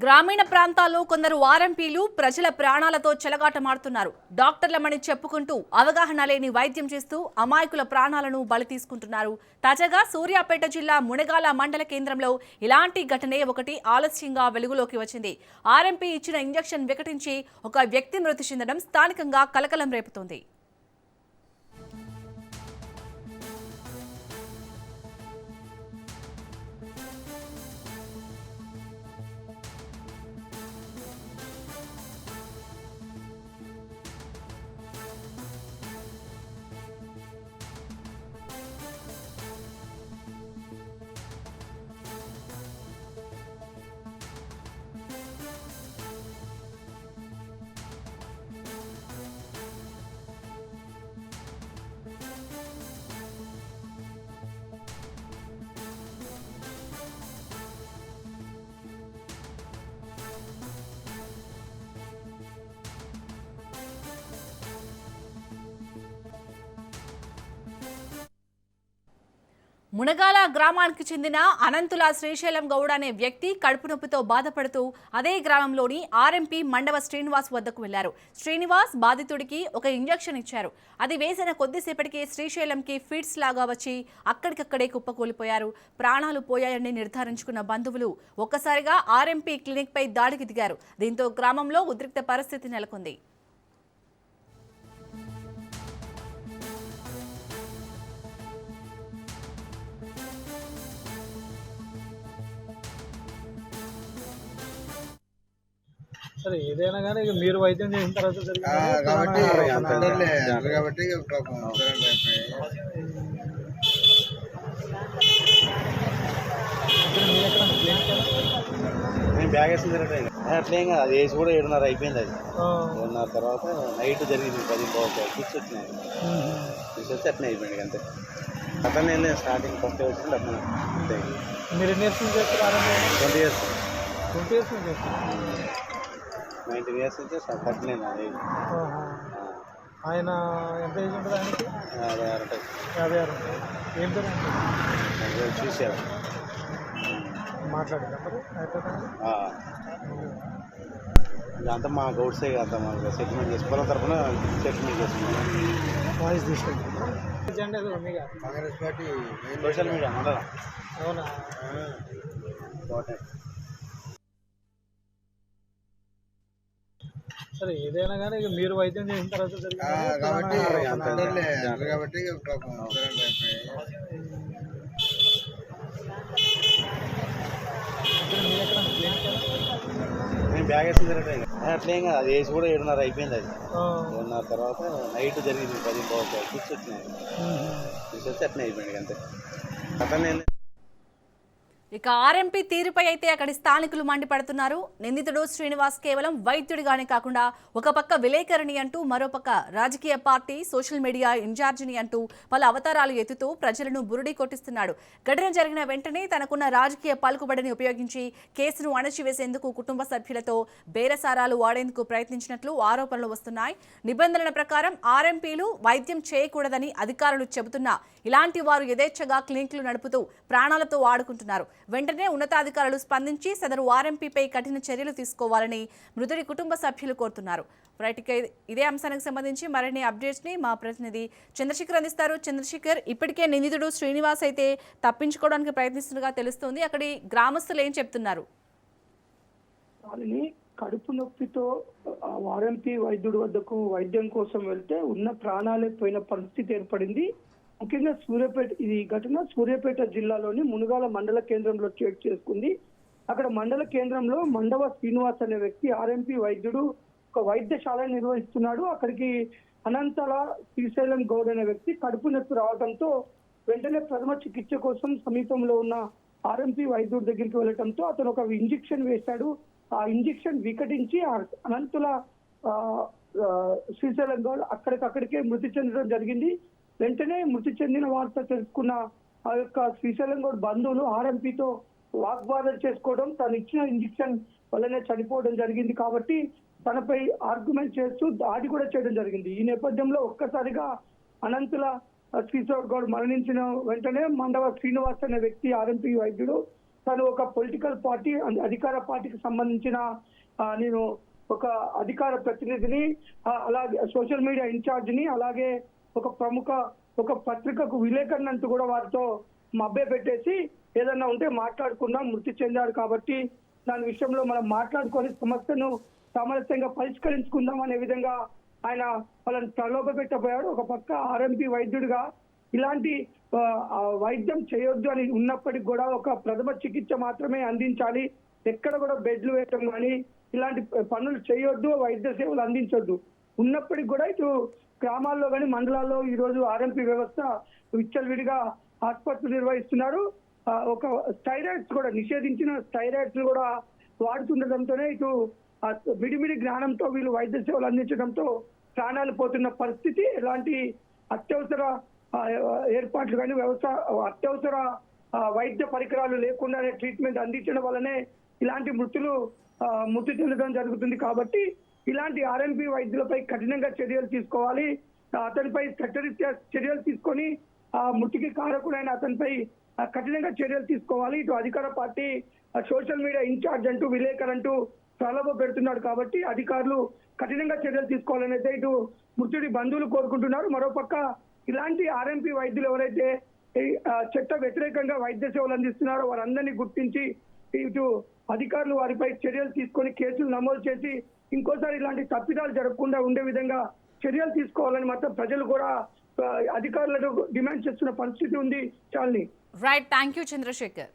గ్రామీణ ప్రాంతాల్లో కొందరు ఆర్ఎంపీలు ప్రజల ప్రాణాలతో చెలగాటమాడుతున్నారు. డాక్టర్లమని చెప్పుకుంటూ అవగాహన లేని వైద్యం చేస్తూ అమాయకుల ప్రాణాలను బలి తీసుకుంటున్నారు. తాజాగా సూర్యాపేట జిల్లా మునగాల మండల కేంద్రంలో ఇలాంటి ఘటనే ఒకటి ఆలస్యంగా వెలుగులోకి వచ్చింది. ఆర్ఎంపీ ఇచ్చిన ఇంజెక్షన్ వికటించి ఒక వ్యక్తి మృతి చెందడం స్థానికంగా కలకలం రేపుతోంది. మునగాల గ్రామానికి చెందిన అనంతుల శ్రీశైలం గౌడ్ అనే వ్యక్తి కడుపు నొప్పితో బాధపడుతూ అదే గ్రామంలోని ఆర్ఎంపీ మండవ శ్రీనివాస్ వద్దకు వెళ్లారు. శ్రీనివాస్ బాధితుడికి ఒక ఇంజెక్షన్ ఇచ్చారు. అది వేసిన కొద్దిసేపటికి శ్రీశైలంకి ఫిట్స్ లాగా వచ్చి అక్కడికక్కడే కుప్పకూలిపోయారు. ప్రాణాలు పోయాయని నిర్ధారించుకున్న బంధువులు ఒక్కసారిగా ఆర్ఎంపీ క్లినిక్ పై దాడికి దిగారు. దీంతో గ్రామంలో ఉద్రిక్త పరిస్థితి నెలకొంది. సరే ఏదైనా కానీ మీరు వైద్యం చేసిన తర్వాత కాబట్టి నేను బ్యాగ్ వేసిన అట్లేం కాదు. అది వేసి కూడా 7:30 అయిపోయింది. అది 7:30 తర్వాత నైట్ జరిగింది 10 ఫిక్స్ వచ్చినాయి. ఫిక్స్ వచ్చి అట్నే అయిపోయింది అంతే. అట్లనే నేను స్టార్టింగ్ ఫస్ట్ వచ్చింది అట్లా. మీరు ఎన్ని ఇయర్స్ నుంచి చేస్తారు? 20 ఇయర్స్. 20 ఇయర్స్ నుంచి చేస్తారు. 19 ఇయర్స్ నుంచి కట్టలేదు. ఆయన ఎంత ఏజ్ ఉంటుంది? ఆయనకి 56 ఉంటుంది. ఏం పేరు? చూసారు మాట్లాడారు మరి ఇదంతా మా గౌడ్సే కదా. మాకు సెటిల్మెంట్ చేసుకోవాలి. తరఫున సెటిల్మెంట్ చేసుకున్నాం. వాయిస్ తీసుకుంటాం. కాంగ్రెస్ పార్టీ సోషల్ మీడియా మండల. అవునా? సరే ఏదైనా కానీ మీరు వైద్యం చేసిన తర్వాత కాబట్టి నేను బ్యాగ్ వేసిన అట్లేం కాదు. అది వేసి కూడా 7:30 అయిపోయింది. అది 7:30 తర్వాత నైట్ జరిగింది 10 ఫిక్స్ వచ్చినాయి. ఫిక్స్ వచ్చి అట్నే అయిపోయింది అంతే. అట్లనే ఇక ఆర్ఎంపీ తీరుపై అయితే అక్కడి స్థానికులు మండిపడుతున్నారు. నిందితుడు శ్రీనివాస్ కేవలం వైద్యుడిగానే కాకుండా ఒక పక్క విలేకరిని అంటూ, మరోపక్క రాజకీయ పార్టీ సోషల్ మీడియా ఇన్ఛార్జిని అంటూ పలు అవతారాలు ఎత్తుతూ ప్రజలను బురుడి కొట్టిస్తున్నాడు. ఘటన జరిగిన వెంటనే తనకున్న రాజకీయ పలుకుబడిని ఉపయోగించి కేసును అణచివేసేందుకు కుటుంబ సభ్యులతో బేరసారాలు వాడేందుకు ప్రయత్నించినట్లు ఆరోపణలు వస్తున్నాయి. నిబంధనల ప్రకారం ఆర్ఎంపీలు వైద్యం చేయకూడదని అధికారులు చెబుతున్నా ఇలాంటి వారు యథేచ్ఛగా క్లినిక్లు నడుపుతూ ప్రాణాలతో ఆడుకుంటున్నారు. వెంటనే ఉన్నతాధికారులు స్పందించి సదరు ఆర్ఎంపీపై కఠిన చర్యలు తీసుకోవాలని మృతుడి కుటుంబ సభ్యులు కోరుతున్నారు. ఇదే అంశానికి సంబంధించి మరిన్ని అప్డేట్స్ ని మా ప్రతినిధి చంద్రశేఖర్ అందిస్తారు. చంద్రశేఖర్, ఇప్పటికే నిందితుడు శ్రీనివాస్ అయితే తప్పించుకోవడానికి ప్రయత్నిస్తున్నట్టుగా తెలుస్తోంది. అక్కడి గ్రామస్తులు ఏం చెప్తున్నారు? కడుపు నొప్పితో ఆర్ఎంపీ వైద్యుడి వద్దకు వైద్యం కోసం వెళ్తే ఉన్న ప్రాణాలే పోయిన పరిస్థితి ఏర్పడింది. ముఖ్యంగా ఈ ఘటన సూర్యాపేట జిల్లాలోని మునగాల మండల కేంద్రంలో చోటు చేసుకుంది. అక్కడ మండల కేంద్రంలో మండవ శ్రీనివాస్ అనే వ్యక్తి ఆర్ఎంపీ వైద్యుడు ఒక వైద్యశాల నిర్వహిస్తున్నాడు. అక్కడికి అనంతల శ్రీశైలం గౌడ్ అనే వ్యక్తి కడుపు నొప్పి రావడంతో వెంటనే ప్రథమ చికిత్స కోసం సమీపంలో ఉన్న ఆర్ఎంపీ వైద్యుడి దగ్గరికి వెళ్ళడంతో అతను ఒక ఇంజెక్షన్ వేశాడు. ఆ ఇంజెక్షన్ వికటించి అనంతుల శ్రీశైలం గౌడ్ అక్కడికక్కడికే మృతి చెందడం జరిగింది. వెంటనే మృతి చెందిన వార్త తెలుసుకున్న ఆ యొక్క శ్రీశైలం గౌడ్ బంధువులు ఆర్ఎంపీతో వాగ్వాదం చేసుకోవడం, తను ఇచ్చిన ఇంజెక్షన్ వల్లనే చనిపోవడం జరిగింది కాబట్టి తనపై ఆర్గ్యుమెంట్ చేస్తూ దాడి కూడా చేయడం జరిగింది. ఈ నేపథ్యంలో ఒక్కసారిగా అనంతుల శ్రీశైలం గౌడ్ మరణించిన వెంటనే మండవ శ్రీనివాస్ అనే వ్యక్తి ఆర్ఎంపీ వైద్యుడు తను ఒక పొలిటికల్ పార్టీ అధికార పార్టీకి సంబంధించిన నేను ఒక అధికార ప్రతినిధిని, అలాగే సోషల్ మీడియా ఇన్ఛార్జిని, అలాగే ఒక పత్రికకు విలేకరుని అంటూ కూడా వారితో మభ్య పెట్టేసి ఏదన్నా ఉంటే మాట్లాడుకుందాం, మృతి చెందాడు కాబట్టి దాని విషయంలో మనం మాట్లాడుకొని సమస్యను సామరస్యంగా పరిష్కరించుకుందాం అనే విధంగా ఆయన వాళ్ళని ప్రలోభ పెట్టబోయాడు. ఒక పక్క ఆర్ఎంపీ వైద్యుడిగా ఇలాంటి వైద్యం చేయొద్దు అని ఉన్నప్పటికీ కూడా ఒక ప్రథమ చికిత్స మాత్రమే అందించాలి, ఎక్కడ కూడా బెడ్లు వేయటం కానీ ఇలాంటి పనులు చేయొద్దు, వైద్య సేవలు అందించొద్దు ఉన్నప్పటికీ కూడా ఇటు గ్రామాల్లో కానీ మండలాల్లో ఈరోజు ఆర్ఎంపీ వ్యవస్థ విచ్చలవిడిగా ఆసుపత్రులు నిర్వహిస్తున్నారు. ఒక స్టైరాయిడ్స్ కూడా నిషేధించిన స్టైరాయిడ్స్ కూడా వాడుతుండటంతోనే ఇటు విడిమిడి జ్ఞానంతో వీళ్ళు వైద్య సేవలు అందించడంతో ప్రాణాలు పోతున్న పరిస్థితి. ఎలాంటి అత్యవసర ఏర్పాట్లు కానీ అత్యవసర వైద్య పరికరాలు లేకుండానే ట్రీట్మెంట్ అందించడం వల్లనే ఇలాంటి మృతి చెందడం జరుగుతుంది. కాబట్టి ఇలాంటి ఆర్ఎంపీ వైద్యులపై కఠినంగా చర్యలు తీసుకోవాలి. అతనిపై చట్టరీత్యా చర్యలు తీసుకొని మృతికి కారకుడైన అతనిపై కఠినంగా చర్యలు తీసుకోవాలి. ఇటు అధికార పార్టీ సోషల్ మీడియా ఇన్ఛార్జ్ అంటూ విలేకరు అంటూ ప్రలోభ పెడుతున్నాడు కాబట్టి అధికారులు కఠినంగా చర్యలు తీసుకోవాలని అయితే ఇటు మృతుడి బంధువులు కోరుకుంటున్నారు. మరోపక్క ఇలాంటి ఆర్ఎంపీ వైద్యులు ఎవరైతే చట్ట వ్యతిరేకంగా వైద్య సేవలు అందిస్తున్నారో వారందరినీ గుర్తించి ఇటు అధికారులు వారిపై చర్యలు తీసుకొని కేసులు నమోదు చేసి ఇంకోసారి ఇలాంటి తప్పిదాలు జరగకుండా ఉండే విధంగా చర్యలు తీసుకోవాలని మాత్రం ప్రజలు కూడా అధికారులను డిమాండ్ చేస్తున్న పరిస్థితి ఉంది. చాలని రైట్, థ్యాంక్ యూ చంద్రశేఖర్.